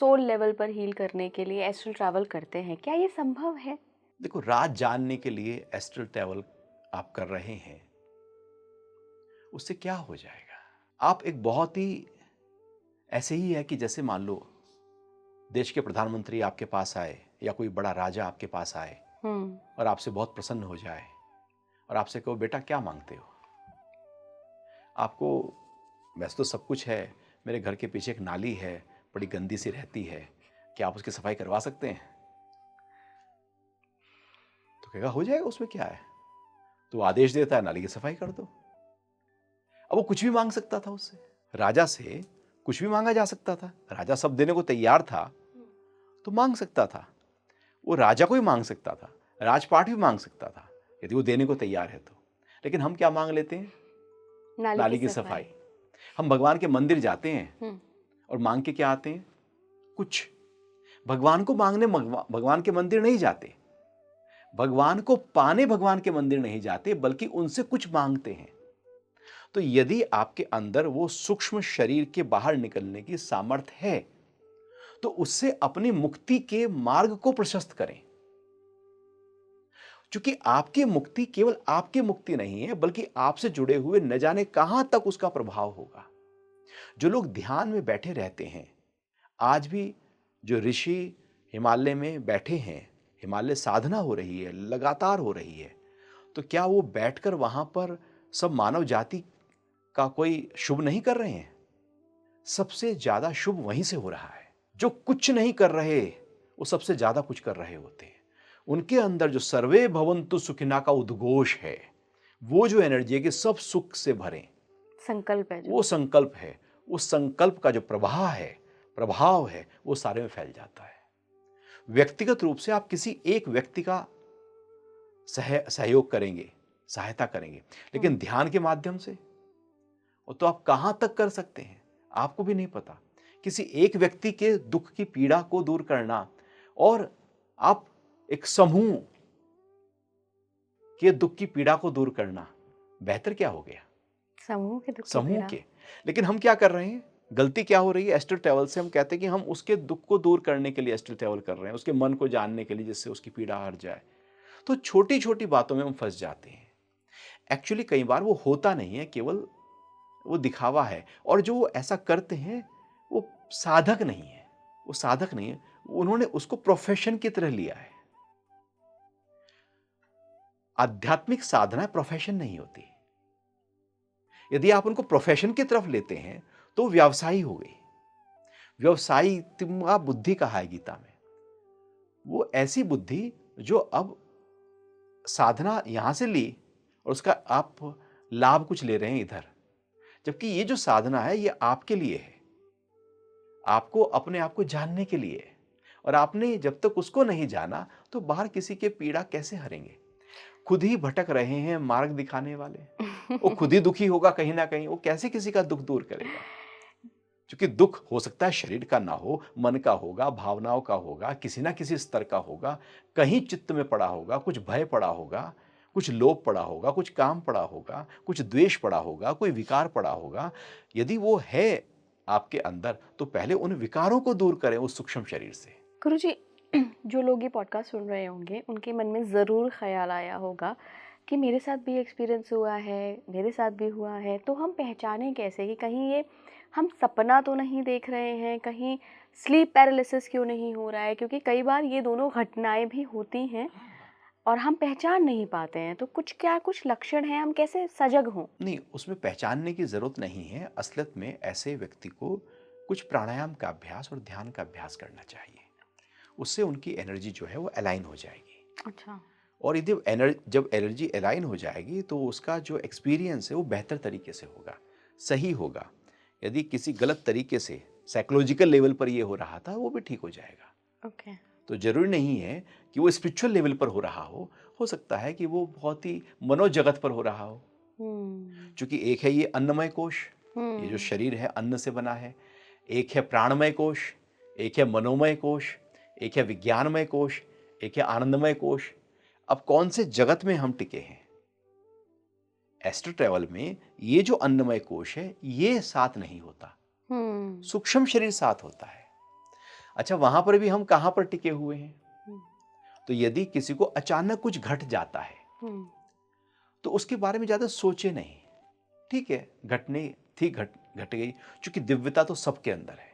सोल लेवल पर हील करने के लिए एस्ट्रल ट्रैवल करते हैं। क्या ये संभव है? देखो, राज जानने के लिए एस्ट्रल ट्रैवल आप कर रहे हैं, उससे क्या हो जाएगा? आप एक बहुत ही ऐसे ही है कि जैसे मान लो देश के प्रधानमंत्री आपके पास आए या कोई बड़ा राजा आपके पास आए और आपसे बहुत प्रसन्न हो जाए और आपसे कहो बेटा क्या मांगते हो? आपको वैसे तो सब कुछ है, मेरे घर के पीछे एक नाली है, बड़ी गंदी सी रहती है, क्या आप उसकी सफाई करवा सकते हैं? तो कहेगा हो जाएगा, उसमें क्या है। तो आदेश देता है नाली की सफाई कर दो। अब वो कुछ भी मांग सकता था, उससे राजा से कुछ भी मांगा जा सकता था, राजा सब देने को तैयार था तो मांग सकता था। वो राजा को ही मांग सकता था, राजपाट भी मांग सकता था यदि वो देने को तैयार है तो। लेकिन हम क्या मांग लेते हैं? नाली की सफाई। हम भगवान के मंदिर जाते हैं और मांग के क्या आते हैं? कुछ। भगवान को मांगने भगवान के मंदिर नहीं जाते, भगवान को पाने भगवान के मंदिर नहीं जाते, बल्कि उनसे कुछ मांगते हैं। तो यदि आपके अंदर वो सूक्ष्म शरीर के बाहर निकलने की सामर्थ्य है तो उससे अपनी मुक्ति के मार्ग को प्रशस्त करें, क्योंकि आपकी मुक्ति केवल आपकी मुक्ति नहीं है, बल्कि आपसे जुड़े हुए न जाने कहां तक उसका प्रभाव होगा। जो लोग ध्यान में बैठे रहते हैं, आज भी जो ऋषि हिमालय में बैठे हैं, हिमालय साधना हो रही है, लगातार हो रही है, तो क्या वो बैठकर वहां पर सब मानव जाति का कोई शुभ नहीं कर रहे हैं? सबसे ज्यादा शुभ वहीं से हो रहा है। जो कुछ नहीं कर रहे वो सबसे ज्यादा कुछ कर रहे होते हैं। उनके अंदर जो सर्वे भवन्तु सुखिना का उद्घोष है, वो जो एनर्जी है कि सब सुख से भरें, संकल्प है जो। वो संकल्प है, उस संकल्प का जो प्रभाव है वो सारे में फैल जाता है। व्यक्तिगत रूप से आप किसी एक व्यक्ति का सहयोग करेंगे, सहायता करेंगे, लेकिन ध्यान के माध्यम से और तो आप कहां तक कर सकते हैं आपको भी नहीं पता। किसी एक व्यक्ति के दुख की पीड़ा को दूर करना और आप एक समूह के दुख की पीड़ा को दूर करना, बेहतर क्या हो गया? समूह के दुख की समूह पीड़ा। के। लेकिन हम क्या कर रहे हैं? गलती क्या हो रही है? एस्ट्रल ट्रैवल से हम कहते हैं कि हम उसके दुख को दूर करने के लिए एस्ट्रल ट्रैवल कर रहे हैं, उसके मन को जानने के लिए, जिससे उसकी पीड़ा हट जाए। तो छोटी छोटी बातों में हम फंस जाते हैं। एक्चुअली कई बार वो होता नहीं है, केवल वो दिखावा है। और जो वो ऐसा करते हैं वो साधक नहीं है, वो साधक नहीं है, उन्होंने उसको प्रोफेशन की तरह लिया है। आध्यात्मिक साधना प्रोफेशन नहीं होती। यदि आप उनको प्रोफेशन की तरफ लेते हैं तो व्यवसायी हो गई। व्यवसायी तुमका बुद्धि कहा है गीता में। वो ऐसी बुद्धि जो अब साधना यहां से ली और उसका आप लाभ कुछ ले रहे हैं इधर, जबकि ये जो साधना है ये आपके लिए है, आपको अपने आप को जानने के लिए है। और आपने जब तक उसको नहीं जाना तो बाहर किसी के पीड़ा कैसे हरेंगे? खुद ही भटक रहे हैं मार्ग दिखाने वाले, वो खुद ही दुखी होगा कहीं ना कहीं, वो कैसे किसी का दुख दूर करेगा? क्योंकि दुख हो सकता है शरीर का ना हो, मन का होगा, भावनाओं का होगा, किसी ना किसी स्तर का होगा, कहीं चित्त में पड़ा होगा, कुछ भय पड़ा होगा, कुछ लोभ पड़ा होगा, कुछ काम पड़ा होगा, कुछ द्वेष पड़ा होगा, कोई विकार पड़ा होगा। यदि वो है आपके अंदर तो पहले उन विकारों को दूर करें उस सूक्ष्म शरीर से। गुरुजी, जो लोग ये पॉडकास्ट सुन रहे होंगे उनके मन में ज़रूर ख्याल आया होगा कि मेरे साथ भी एक्सपीरियंस हुआ है, मेरे साथ भी हुआ है। तो हम पहचानें कैसे कि कहीं ये हम सपना तो नहीं देख रहे हैं, कहीं स्लीप पैरालिसिस क्यों नहीं हो रहा है? क्योंकि कई बार ये दोनों घटनाएं भी होती हैं और हम पहचान नहीं पाते हैं। तो कुछ लक्षण हैं, हम कैसे सजग हों? नहीं, उसमें पहचानने की जरूरत नहीं है। असलियत में ऐसे व्यक्ति को कुछ प्राणायाम का अभ्यास और ध्यान का अभ्यास करना चाहिए। उससे उनकी एनर्जी जो है वो अलाइन हो जाएगी। अच्छा। और यदि जब एनर्जी अलाइन हो जाएगी तो उसका जो एक्सपीरियंस है वो बेहतर तरीके से होगा, सही होगा। यदि किसी गलत तरीके से साइकोलॉजिकल लेवल पर ये हो रहा था वो भी ठीक हो जाएगा। ओके। तो ज़रूरी नहीं है कि वो स्पिरिचुअल लेवल पर हो रहा हो सकता है कि वो बहुत ही मनोजगत पर हो रहा हो। हम्म। क्योंकि एक है ये अन्नमय कोश, ये जो हम्म। शरीर है अन्न से बना है। एक है प्राणमय कोश, एक है मनोमय कोश, एक है विज्ञानमय कोश, एक है आनंदमय कोश। अब कौन से जगत में हम टिके हैं? एस्ट्रल ट्रैवल में ये जो अन्नमय कोश है ये साथ नहीं होता, हम्म। सूक्ष्म शरीर साथ होता है। अच्छा, वहां पर भी हम कहां पर टिके हुए हैं? हम्म। तो यदि किसी को अचानक कुछ घट जाता है हम्म। तो उसके बारे में ज्यादा सोचे नहीं। ठीक है, घटने थी, घट गई। क्योंकि दिव्यता तो सबके अंदर है।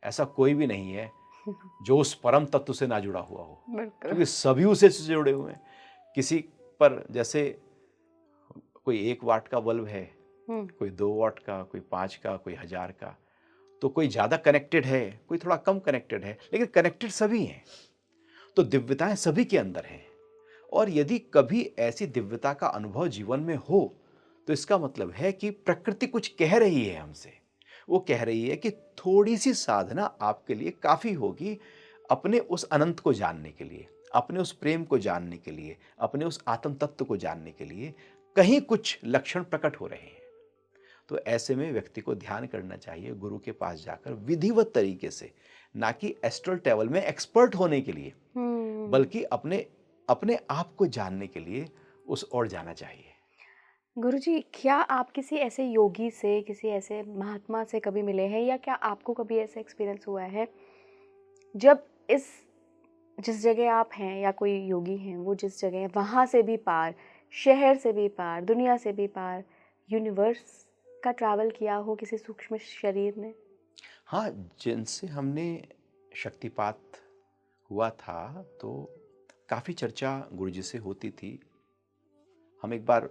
ऐसा कोई भी नहीं है जो उस परम तत्व से ना जुड़ा हुआ हो, बिल्कुल। क्योंकि सभी उसे से जुड़े हुए हैं। किसी पर जैसे कोई 1 वाट का बल्ब है, हम्म। कोई 2 वाट का, कोई 5 का, कोई 1000 का, तो कोई ज्यादा कनेक्टेड है, कोई थोड़ा कम कनेक्टेड है, लेकिन कनेक्टेड सभी हैं। तो दिव्यताएं सभी के अंदर हैं। और यदि कभी ऐसी दिव्यता का अनुभव जीवन में हो तो इसका मतलब है कि प्रकृति कुछ कह रही है हमसे। वो कह रही है कि थोड़ी सी साधना आपके लिए काफी होगी अपने उस अनंत को जानने के लिए, अपने उस प्रेम को जानने के लिए, अपने उस आत्म तत्व को जानने के लिए। कहीं कुछ लक्षण प्रकट हो रहे हैं। तो ऐसे में व्यक्ति को ध्यान करना चाहिए गुरु के पास जाकर विधिवत तरीके से, ना कि एस्ट्रल ट्रैवल में एक्सपर्ट होने के लिए, बल्कि अपने अपने आप को जानने के लिए उस ओर जाना चाहिए। गुरुजी, क्या आप किसी ऐसे योगी से, किसी ऐसे महात्मा से कभी मिले हैं, या क्या आपको कभी ऐसा एक्सपीरियंस हुआ है जब जिस जगह आप हैं या कोई योगी हैं, वो जिस जगह है वहाँ से भी पार, शहर से भी पार, दुनिया से भी पार, यूनिवर्स का ट्रैवल किया हो किसी सूक्ष्म शरीर ने? हाँ, जिनसे हमने शक्तिपात हुआ था तो काफ़ी चर्चा गुरुजी से होती थी। हम एक बार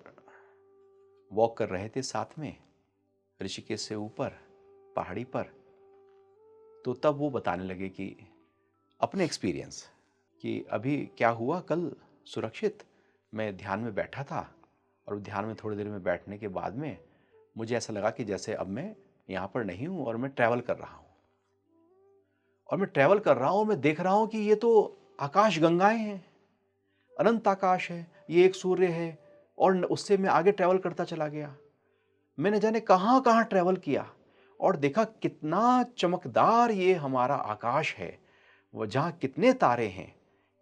वॉक कर रहे थे साथ में ऋषिकेश से ऊपर पहाड़ी पर, तो तब वो बताने लगे कि अपने एक्सपीरियंस कि अभी क्या हुआ कल सुरक्षित, मैं ध्यान में बैठा था और ध्यान में थोड़ी देर में बैठने के बाद में मुझे ऐसा लगा कि जैसे अब मैं यहाँ पर नहीं हूँ और मैं ट्रैवल कर रहा हूँ। और मैं ट्रैवल कर रहा हूँ और मैं देख रहा हूँ कि ये तो आकाश गंगाएं हैं, अनंत आकाश है, ये एक सूर्य है, और उससे मैं आगे ट्रैवल करता चला गया। मैंने जाने कहाँ कहाँ ट्रैवल किया और देखा कितना चमकदार ये हमारा आकाश है, वो जहाँ कितने तारे हैं,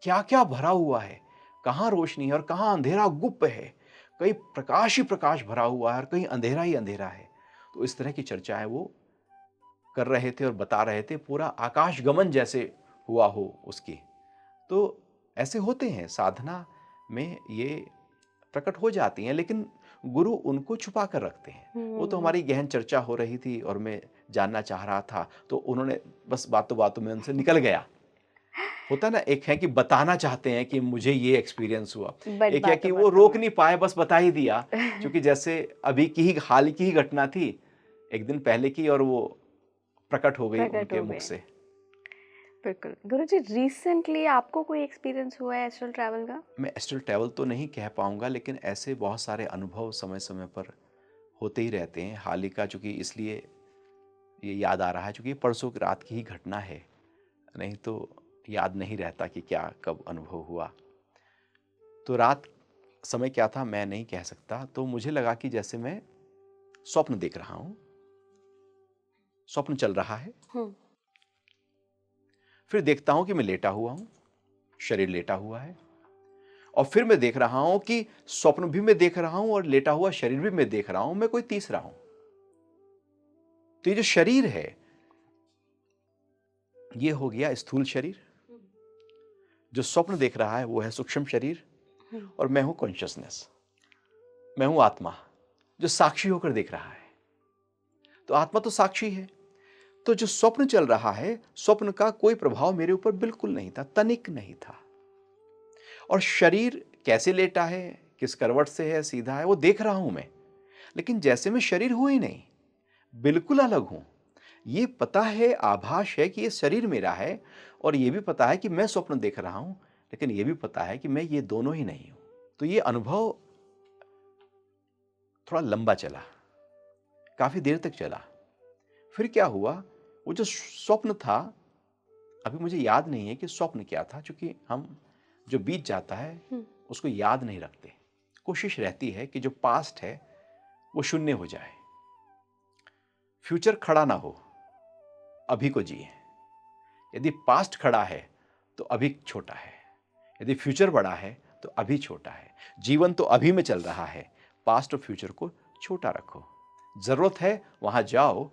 क्या क्या भरा हुआ है, कहाँ रोशनी है और कहाँ अंधेरा गुप्त है, कहीं प्रकाश ही प्रकाश भरा हुआ है और कहीं अंधेरा ही अंधेरा है। तो इस तरह की चर्चाएं वो कर रहे थे और बता रहे थे, पूरा आकाश गमन जैसे हुआ हो उसकी। तो ऐसे होते हैं साधना में, ये प्रकट हो जाती हैं, लेकिन गुरु उनको छुपा कर रखते हैं। वो तो हमारी गहन चर्चा हो रही थी और मैं जानना चाह रहा था, तो उन्होंने बस बातों बातों में उनसे निकल गया। होता ना, एक है कि बताना चाहते हैं कि मुझे ये एक्सपीरियंस हुआ, बट एक है कि वो बातों रोक में। नहीं पाए, बस बता ही दिया। क्योंकि जैसे अभी की ही हाल की ही घटना थी, एक दिन पहले की, और वो प्रकट हो गई प्रकट उनके हो मुख गए। से। बिल्कुल। गुरुजी, रिसेंटली आपको कोई एक्सपीरियंस हुआ है एस्ट्रल ट्रैवल का? मैं एस्ट्रल ट्रैवल तो नहीं कह पाऊंगा, लेकिन ऐसे बहुत सारे अनुभव समय समय पर होते ही रहते हैं। हाल ही का चूंकि इसलिए ये याद आ रहा है क्योंकि ये परसों की रात की ही घटना है, नहीं तो याद नहीं रहता कि क्या कब अनुभव हुआ। तो रात समय क्या था मैं नहीं कह सकता। तो मुझे लगा कि जैसे मैं स्वप्न देख रहा हूं, स्वप्न चल रहा है। फिर देखता हूं कि मैं लेटा हुआ हूं, शरीर लेटा हुआ है, और फिर मैं देख रहा हूं कि स्वप्न भी मैं देख रहा हूं और लेटा हुआ शरीर भी मैं देख रहा हूं, मैं कोई तीसरा हूं। तो ये जो शरीर है ये हो गया स्थूल शरीर, जो स्वप्न देख रहा है वो है सूक्ष्म शरीर, और मैं हूं कॉन्शियसनेस, मैं हूं आत्मा जो साक्षी होकर देख रहा है। तो आत्मा तो साक्षी है। तो जो स्वप्न चल रहा है, स्वप्न का कोई प्रभाव मेरे ऊपर बिल्कुल नहीं था, तनिक नहीं था। और शरीर कैसे लेटा है, किस करवट से है, सीधा है, वो देख रहा हूं मैं, लेकिन जैसे मैं शरीर हूं ही नहीं, बिल्कुल अलग हूं। ये पता है, आभास है कि ये शरीर मेरा है, और ये भी पता है कि मैं स्वप्न देख रहा हूं, लेकिन ये भी पता है कि मैं ये दोनों ही नहीं हूं। तो ये अनुभव थोड़ा लंबा चला, काफी देर तक चला। फिर क्या हुआ, वो जो स्वप्न था, अभी मुझे याद नहीं है कि स्वप्न क्या था, क्योंकि हम जो बीत जाता है उसको याद नहीं रखते। कोशिश रहती है कि जो पास्ट है वो शून्य हो जाए, फ्यूचर खड़ा ना हो, अभी को जिए। यदि पास्ट खड़ा है तो अभी छोटा है, यदि फ्यूचर बड़ा है तो अभी छोटा है। जीवन तो अभी में चल रहा है, पास्ट और फ्यूचर को छोटा रखो। जरूरत है वहां जाओ,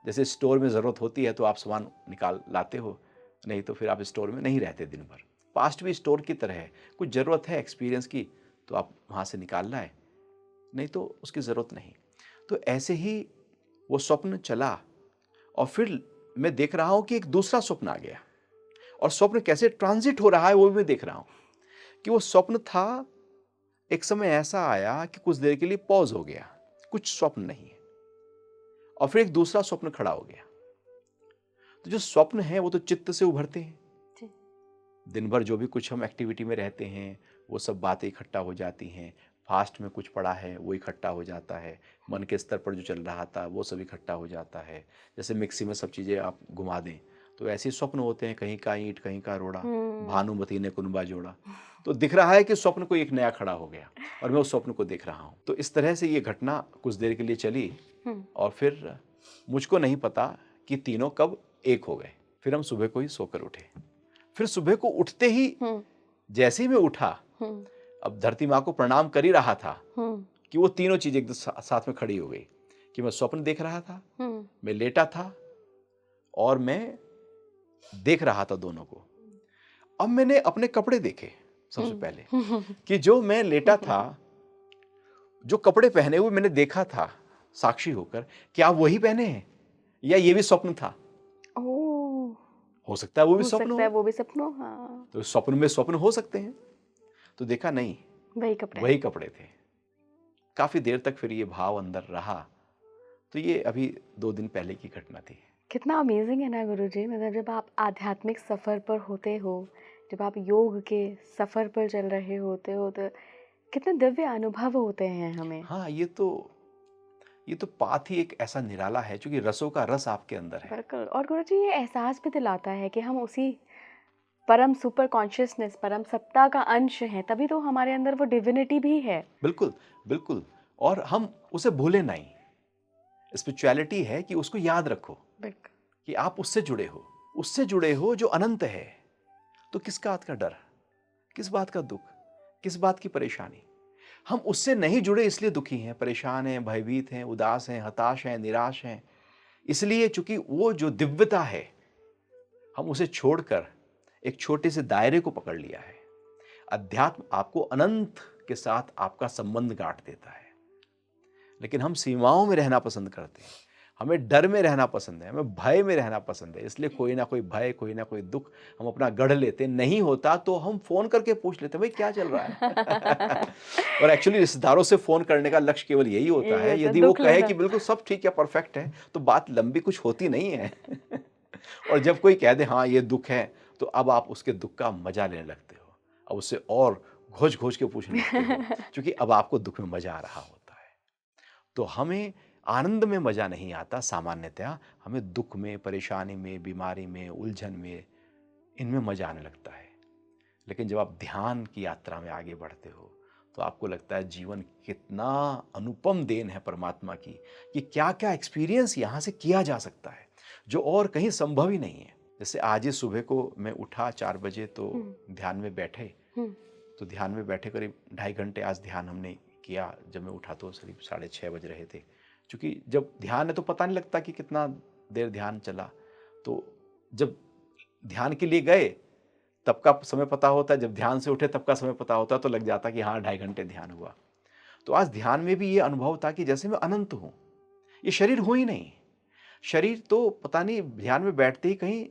जैसे स्टोर में जरूरत होती है तो आप सामान निकाल लाते हो, नहीं तो फिर आप स्टोर में नहीं रहते दिन भर। पास्ट भी स्टोर की तरह है, कुछ जरूरत है एक्सपीरियंस की तो आप वहां से निकाल लाए, नहीं तो उसकी जरूरत नहीं। तो ऐसे ही वो स्वप्न चला और फिर मैं देख रहा हूं कि एक दूसरा स्वप्न आ गया, और स्वप्न कैसे ट्रांजिट हो रहा है वो भी मैं देख रहा हूं। कि वो स्वप्न था, एक समय ऐसा आया कि कुछ देर के लिए पॉज हो गया, कुछ स्वप्न नहीं है, और फिर एक दूसरा स्वप्न खड़ा हो गया। तो जो स्वप्न है वो तो चित्त से उभरते हैं, दिन भर जो भी कुछ हम एक्टिविटी में रहते हैं वो सब बातें इकट्ठा हो जाती हैं। फास्ट में कुछ पड़ा है वो इकट्ठा हो जाता है, मन के स्तर पर जो चल रहा था वो सब इकट्ठा हो जाता है। जैसे मिक्सी में सब चीज़ें आप घुमा दें तो ऐसे स्वप्न होते हैं, कहीं का ईंट कहीं का रोड़ा, भानुमती ने कुनबा जोड़ा। तो दिख रहा है कि स्वप्न को एक नया खड़ा हो गया और मैं उस स्वप्न को देख रहा हूँ। तो इस तरह से ये घटना कुछ देर के लिए चली और फिर मुझको नहीं पता कि तीनों कब एक हो गए। फिर हम सुबह को ही सोकर उठे। फिर सुबह को उठते ही जैसे ही मैं उठा, अब धरती माँ को प्रणाम कर ही रहा था कि वो तीनों चीजें एकदम साथ में खड़ी हो गई। कि मैं स्वप्न देख रहा था, मैं लेटा था और मैं देख रहा था दोनों को। अब मैंने अपने कपड़े देखे सबसे पहले, कि जो मैं लेटा था, जो कपड़े पहने हुए मैंने देखा था साक्षी होकर, क्या वही पहने हैं या ये भी स्वप्न था? हो सकता है वो भी स्वप्न हो, वो भी सपन हो। हाँ। तो स्वप्न में स्वप्न हो सकते हैं। तो देखा नहीं, वही कपड़े थे। काफी देर तक फिर ये भाव अंदर रहा। तो ये अभी 2 दिन पहले की घटना थी। कितना अमेजिंग है ना गुरुजी, मतलब जब आप आध्यात्मिक सफर पर होते हो, जब आप योग के सफर पर चल रहे होते हो, तो कितने दिव्य अनुभव होते हैं हमें। हाँ, ये तो पाथ ही एक ऐसा निराला है, क्योंकि रसों का रस आपके अंदर है। बिल्कुल। और गुरुजी ये एहसास भी दिलाता है कि हम उसी परम सुपर कॉन्शियसनेस, परम सत्ता का अंश है, तभी तो हमारे अंदर वो डिविनिटी भी है। बिल्कुल बिल्कुल। और हम उसे भूले नहीं। स्पिरिचुअलिटी है कि उसको याद रखो कि आप उससे जुड़े हो जो अनंत है। तो किस बात का डर, किस बात का दुख, किस बात की परेशानी? हम उससे नहीं जुड़े इसलिए दुखी हैं, परेशान हैं, भयभीत हैं, उदास हैं, हताश हैं, निराश हैं। इसलिए चूंकि वो जो दिव्यता है, हम उसे छोड़कर एक छोटे से दायरे को पकड़ लिया है। अध्यात्म आपको अनंत के साथ आपका संबंध गांठ देता है, लेकिन हम सीमाओं में रहना पसंद करते हैं। हमें डर में रहना पसंद है, हमें भय में रहना पसंद है। इसलिए कोई ना कोई भय, कोई ना कोई दुख हम अपना गढ़ लेते। नहीं होता तो हम फोन करके पूछ लेते, भाई क्या चल रहा है? और एक्चुअली रिश्तेदारों से फोन करने का लक्ष्य केवल यही होता है। यदि वो कहे कि बिल्कुल सब ठीक है, परफेक्ट है, तो बात लंबी कुछ होती नहीं है। और जब कोई कह दे हाँ ये दुख है, तो अब आप उसके दुख का मजा लेने लगते हो। अब उससे और घोज घोज के पूछने लगते हो, क्योंकि अब आपको दुख में मजा आ रहा होता है। तो हमें आनंद में मजा नहीं आता सामान्यतया, हमें दुख में, परेशानी में, बीमारी में, उलझन में, इनमें मजा आने लगता है। लेकिन जब आप ध्यान की यात्रा में आगे बढ़ते हो तो आपको लगता है जीवन कितना अनुपम देन है परमात्मा की, कि क्या क्या एक्सपीरियंस यहाँ से किया जा सकता है जो और कहीं संभव ही नहीं है। जैसे आज ही सुबह को मैं उठा 4 बजे, तो ध्यान में बैठे, तो ध्यान में बैठे करीब 2.5 घंटे आज ध्यान हमने किया। जब मैं उठा तो करीब 6:30 बज रहे थे, क्योंकि जब ध्यान है तो पता नहीं लगता कि कितना देर ध्यान चला। तो जब ध्यान के लिए गए तब का समय पता होता है, जब ध्यान से उठे तब का समय पता होता है, तो लग जाता कि हाँ 2.5 घंटे ध्यान हुआ। तो आज ध्यान में भी ये अनुभव था कि जैसे मैं अनंत हूँ, ये शरीर हूँ ही नहीं। शरीर तो पता नहीं ध्यान में बैठते ही कहीं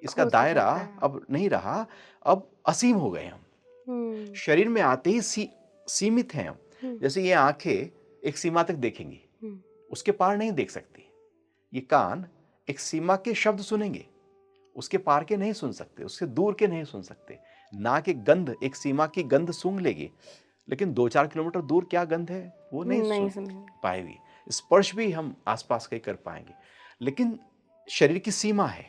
इसका दायरा अब नहीं रहा, अब असीम हो गए हम। शरीर में आते ही सीमित हैं हम। जैसे ये आंखें एक सीमा तक देखेंगी, उसके पार नहीं देख सकती। ये कान एक सीमा के शब्द सुनेंगे, उसके पार के नहीं सुन सकते, उससे दूर के नहीं सुन सकते। नाक एक गंध, एक सीमा की गंध सूंघ लेगी, लेकिन 2-4 किलोमीटर दूर क्या गंध है वो नहीं नहीं सूंघ समझ पाएगी। स्पर्श भी हम आसपास का ही कर पाएंगे, लेकिन शरीर की सीमा है।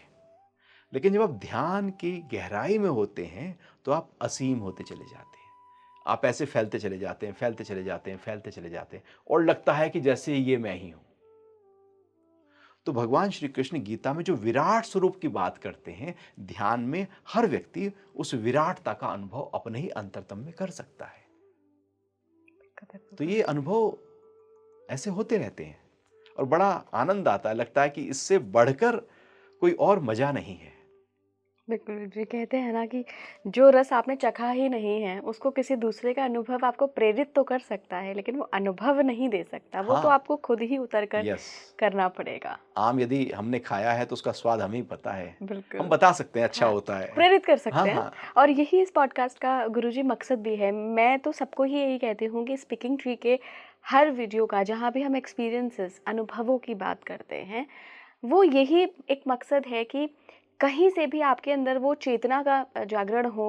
लेकिन जब आप ध्यान की गहराई में होते हैं तो आप असीम होते चले जाते हैं। आप ऐसे फैलते चले जाते हैं, फैलते चले जाते हैं, फैलते चले जाते हैं, और लगता है कि जैसे ये मैं ही हूं। तो भगवान श्री कृष्ण गीता में जो विराट स्वरूप की बात करते हैं, ध्यान में हर व्यक्ति उस विराटता का अनुभव अपने ही अंतरतम में कर सकता है। तो ये अनुभव ऐसे होते रहते हैं और बड़ा आनंद आता है, लगता है कि इससे बढ़कर कोई और मजा नहीं है। बिल्कुल जी, कहते हैं ना कि जो रस आपने चखा ही नहीं है उसको किसी दूसरे का अनुभव आपको प्रेरित तो कर सकता है, लेकिन वो अनुभव नहीं दे सकता। वो तो हाँ, आपको खुद ही उतर कर यस। करना पड़ेगा। आम यदि हमने खाया है तो उसका स्वाद हमें ही पता है। हम बिल्कुल। बता सकते हैं अच्छा हाँ, होता है। प्रेरित कर हाँ, सकते हैं। हाँ। और यही इस पॉडकास्ट का गुरुजी मकसद भी है। मैं तो सबको ही यही कहती हूँ कि स्पीकिंग ट्री के हर वीडियो का, जहाँ भी हम एक्सपीरियंसेस, अनुभवों की बात करते हैं, वो यही एक मकसद है कि कहीं से भी आपके अंदर वो चेतना का जागरण हो,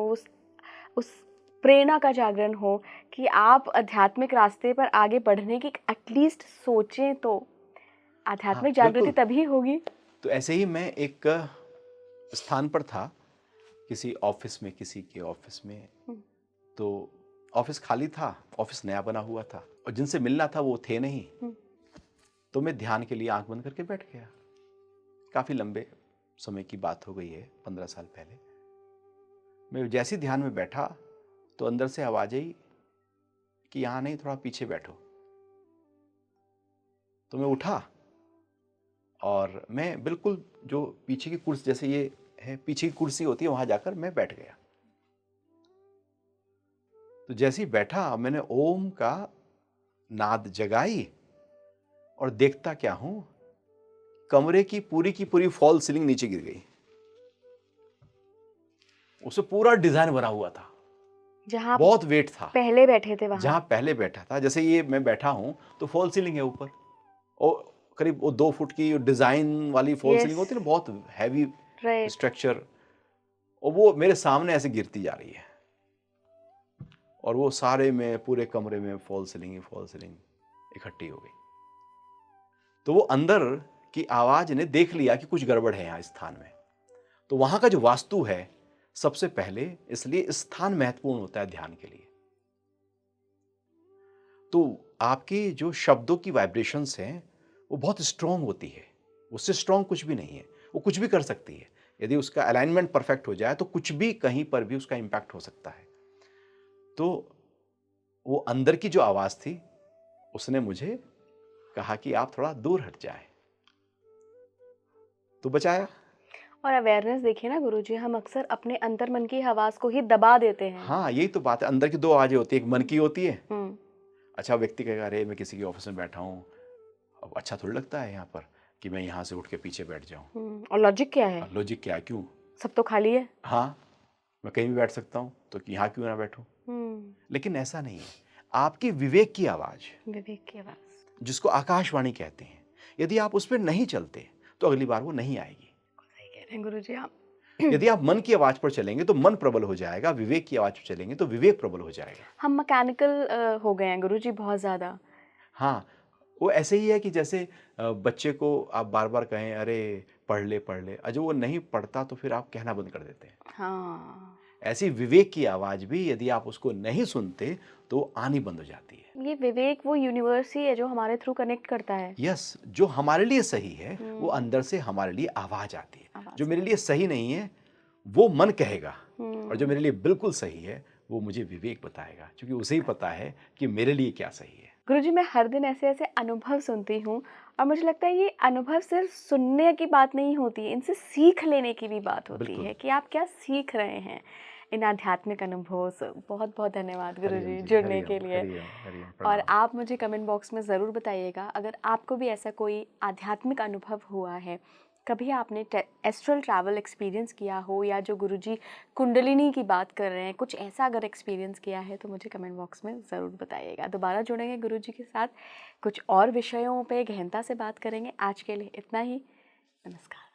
उस प्रेरणा का जागरण हो कि आप आध्यात्मिक रास्ते पर आगे बढ़ने की एटलीस्ट सोचें तो। हाँ, आध्यात्मिक जागृति बिल्कुल। तभी होगी। तो ऐसे ही मैं एक स्थान पर था, किसी ऑफिस में, किसी के ऑफिस में। हम्म, तो ऑफिस खाली था, ऑफिस नया बना हुआ था और जिनसे मिलना था वो थे नहीं। हम्म, तो मैं ध्यान के लिए आंख बंद करके बैठ गया। काफी लंबे समय की बात हो गई है, 15 साल पहले। मैं जैसे ही ध्यान में बैठा तो अंदर से आवाज आई कि यहां नहीं, थोड़ा पीछे बैठो। तो मैं उठा और मैं बिल्कुल जो पीछे की कुर्सी, जैसे ये है पीछे की कुर्सी होती है, वहां जाकर मैं बैठ गया। तो जैसे ही बैठा मैंने ओम का नाद जगाई और देखता क्या हूं, कमरे की पूरी फॉल सीलिंग नीचे गिर गई। उससे पूरा डिजाइन बना हुआ था, जहाँ आप बहुत वेट था। पहले बैठे थे वहां। जहां पहले बैठा था, जैसे ये मैं बैठा हूं तो फॉल सीलिंग है ऊपर, और करीब वो 2 फुट की डिजाइन वाली फॉल यस, सीलिंग होती है ना, बहुत हैवी राइट। स्ट्रक्चर, और वो मेरे सामने ऐसे गिरती जा रही है। और वो सारे में, पूरे कमरे में फॉल सीलिंग इकट्ठी हो गई। तो वो अंदर की आवाज ने देख लिया कि कुछ गड़बड़ है यहाँ स्थान में। तो वहां का जो वास्तु है, सबसे पहले इसलिए स्थान महत्वपूर्ण होता है ध्यान के लिए। तो आपकी जो शब्दों की वाइब्रेशंस हैं वो बहुत स्ट्रांग होती है, उससे स्ट्रांग कुछ भी नहीं है। वो कुछ भी कर सकती है, यदि उसका अलाइनमेंट परफेक्ट हो जाए तो कुछ भी कहीं पर भी उसका इंपैक्ट हो सकता है। तो वो अंदर की जो आवाज थी, उसने मुझे कहा कि आप थोड़ा दूर हट जाएं। तो बचाया। और अवेयरनेस देखिए ना गुरुजी, हम अक्सर अपने अंतर मन की आवाज को ही दबा देते हैं। हाँ, यही तो बात है। अंदर की 2 आवाजें होती है, एक मन की होती है। हम्म, अच्छा, व्यक्ति कहेगा अरे मैं किसी के ऑफिस में बैठा हूँ, अब अच्छा थोड़ी लगता है यहाँ पर कि मैं यहाँ से उठ के पीछे बैठ जाऊँ। और लॉजिक क्या है? लॉजिक क्या है, क्यों? सब तो खाली है। हाँ, मैं कहीं भी बैठ सकता हूँ, तो यहाँ क्यों ना बैठूं? हम्म, लेकिन ऐसा नहीं है। आपकी विवेक की आवाज, विवेक की आवाज। जिसको आकाशवाणी कहते हैं, यदि आप उस पर नहीं चलते तो अगली बार वो नहीं आएगी। सही कह रहे हैं गुरुजी आप। यदि आप मन की आवाज पर चलेंगे तो मन प्रबल हो जाएगा, विवेक की आवाज पर चलेंगे तो विवेक प्रबल हो जाएगा। हम मैकेनिकल हो गए हैं गुरुजी बहुत ज्यादा। हाँ, वो ऐसे ही है कि जैसे बच्चे को आप बार बार कहें अरे पढ़ ले पढ़ ले, अजय वो नहीं पढ़ता तो फिर आप कहना बंद कर देते हैं। हाँ, ऐसी विवेक की आवाज भी यदि आप उसको नहीं सुनते तो आनी बंद हो जाती है। ये विवेक वो यूनिवर्स ही है जो हमारे थ्रू कनेक्ट करता है। यस, जो हमारे लिए सही है वो हम्म, अंदर से हमारे लिए आवाज आती है। आवाज जो मेरे लिए सही नहीं है वो मन कहेगा, और जो हम्म, मेरे लिए बिल्कुल सही है वो मुझे विवेक बताएगा, क्योंकि उसे ही पता है कि मेरे लिए क्या सही है। गुरुजी मैं हर दिन ऐसे ऐसे अनुभव सुनती हूँ, और मुझे लगता है ये अनुभव सिर्फ सुनने की बात नहीं होती है, इनसे सीख लेने की भी बात होती बिल्कुल। है कि आप क्या सीख रहे हैं इन आध्यात्मिक अनुभवों से। बहुत बहुत धन्यवाद हरिओम गुरुजी जी, जुड़ने हरिओम के लिए। हरिओम हरिओम, और प्रणाम। आप मुझे कमेंट बॉक्स में ज़रूर बताइएगा अगर आपको भी ऐसा कोई आध्यात्मिक अनुभव हुआ है, कभी आपने एस्ट्रल ट्रैवल एक्सपीरियंस किया हो, या जो गुरुजी कुंडलिनी की बात कर रहे हैं, कुछ ऐसा अगर एक्सपीरियंस किया है तो मुझे कमेंट बॉक्स में ज़रूर बताइएगा। दोबारा जुड़ेंगे गुरुजी के साथ, कुछ और विषयों पे गहनता से बात करेंगे। आज के लिए इतना ही। नमस्कार।